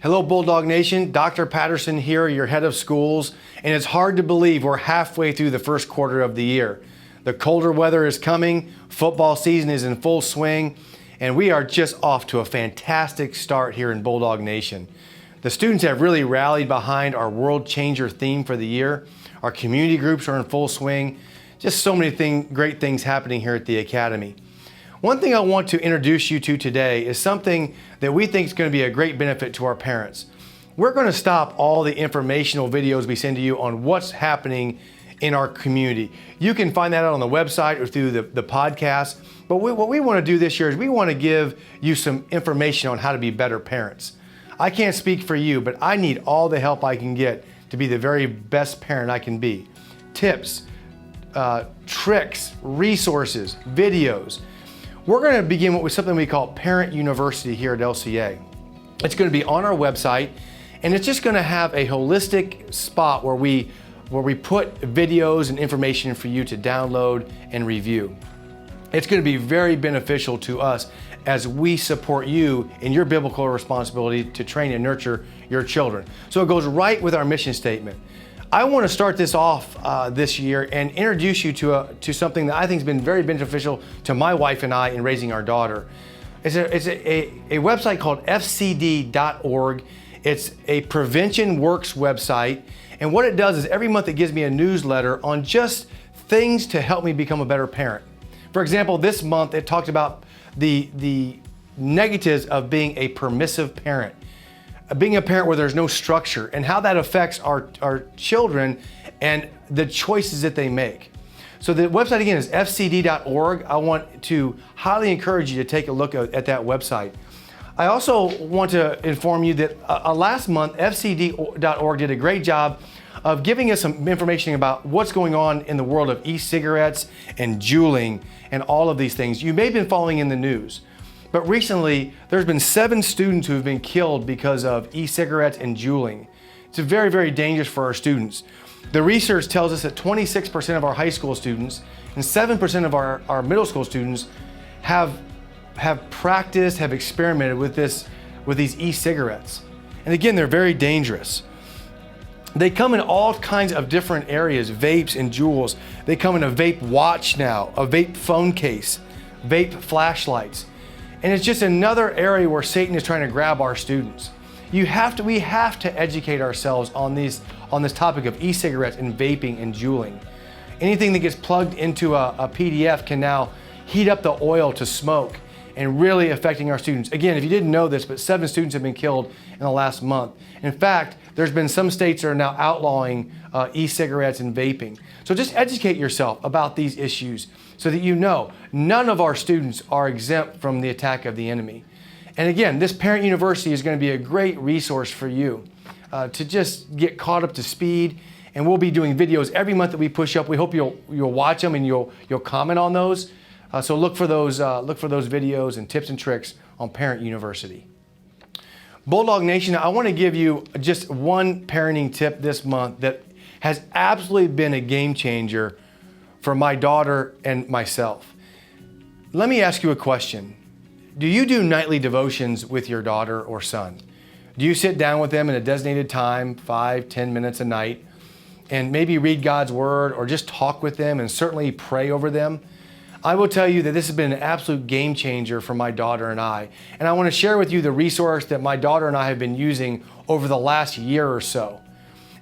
Hello, Bulldog Nation. Dr. Patterson here, your head of schools, and it's hard to believe we're halfway through the first quarter of the year. The colder weather is coming, football season is in full swing, and we are just off to a fantastic start here in Bulldog Nation. The students have really rallied behind our World Changer theme for the year. Our community groups are in full swing. Just so many great things happening here at the Academy. One thing I want to introduce you to today is something that we think is going to be a great benefit to our parents. We're going to stop all the informational videos we send to you on what's happening in our community. You can find that out on the website or through the podcast. But what we want to do this year is we want to give you some information on how to be better parents. I can't speak for you, but I need all the help I can get to be the very best parent I can be. Tips, tricks, resources, videos. We're going to begin with something we call Parent University here at LCA. It's going to be on our website, and it's just going to have a holistic spot where we put videos and information for you to download and review. It's going to be very beneficial to us as we support you in your biblical responsibility to train and nurture your children. So it goes right with our mission statement. I want to start this off this year and introduce you to something that I think has been very beneficial to my wife and I in raising our daughter. It's a website called fcd.org. It's a Prevention Works website, and what it does is every month it gives me a newsletter on just things to help me become a better parent. For example, this month it talked about the negatives of being a permissive parent. Being a parent where there's no structure and how that affects our children and the choices that they make. So the website again is fcd.org. I want to highly encourage you to take a look at that website. I also want to inform you that last month fcd.org did a great job of giving us some information about what's going on in the world of e-cigarettes and juuling and all of these things. You may have been following in the news. But recently, there's been 7 students who have been killed because of e-cigarettes and juuling. It's very, very dangerous for our students. The research tells us that 26% of our high school students and 7% of our middle school students have practiced, have experimented with these e-cigarettes. And again, they're very dangerous. They come in all kinds of different areas, vapes and juuls. They come in a vape watch now, a vape phone case, vape flashlights. And it's just another area where Satan is trying to grab our students. We have to educate ourselves on this topic of e-cigarettes and vaping and juuling. Anything that gets plugged into a PDF can now heat up the oil to smoke and really affecting our students. Again, if you didn't know this, but 7 students have been killed in the last month. In fact, there's been some states that are now outlawing e-cigarettes and vaping. So just educate yourself about these issues so that you know none of our students are exempt from the attack of the enemy. And again, this Parent University is going to be a great resource for you to just get caught up to speed. And we'll be doing videos every month that we push up. We hope you'll watch them and you'll comment on those. So look for those videos and tips and tricks on Parent University. Bulldog Nation, I want to give you just one parenting tip this month that has absolutely been a game changer for my daughter and myself. Let me ask you a question. Do you do nightly devotions with your daughter or son? Do you sit down with them in a designated time, 5-10 minutes a night, and maybe read God's Word or just talk with them and certainly pray over them? I will tell you that this has been an absolute game changer for my daughter and I. And I want to share with you the resource that my daughter and I have been using over the last year or so.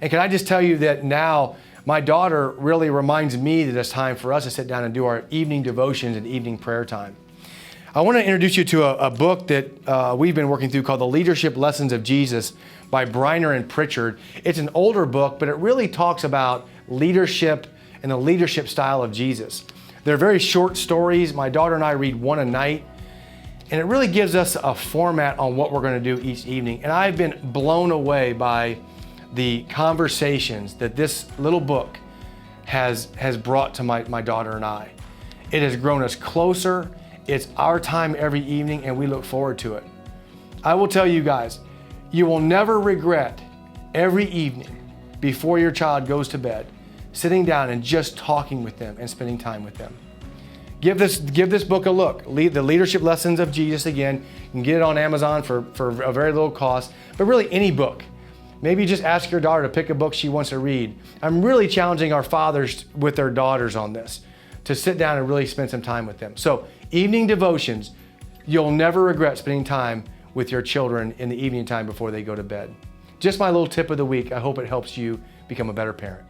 And can I just tell you that now my daughter really reminds me that it's time for us to sit down and do our evening devotions and evening prayer time. I want to introduce you to a book that we've been working through called The Leadership Lessons of Jesus by Briner and Pritchard. It's an older book, but it really talks about leadership and the leadership style of Jesus. They're very short stories. My daughter and I read one a night, and it really gives us a format on what we're going to do each evening. And I've been blown away by the conversations that this little book has brought to my daughter and I. It has grown us closer. It's our time every evening, and we look forward to it. I will tell you guys, you will never regret every evening before your child goes to bed sitting down and just talking with them and spending time with them. Give this book a look. The Leadership Lessons of Jesus. Again, you can get it on Amazon for a very little cost, but really any book. Maybe just ask your daughter to pick a book she wants to read. I'm really challenging our fathers with their daughters on this, to sit down and really spend some time with them. So evening devotions, you'll never regret spending time with your children in the evening time before they go to bed. Just my little tip of the week. I hope it helps you become a better parent.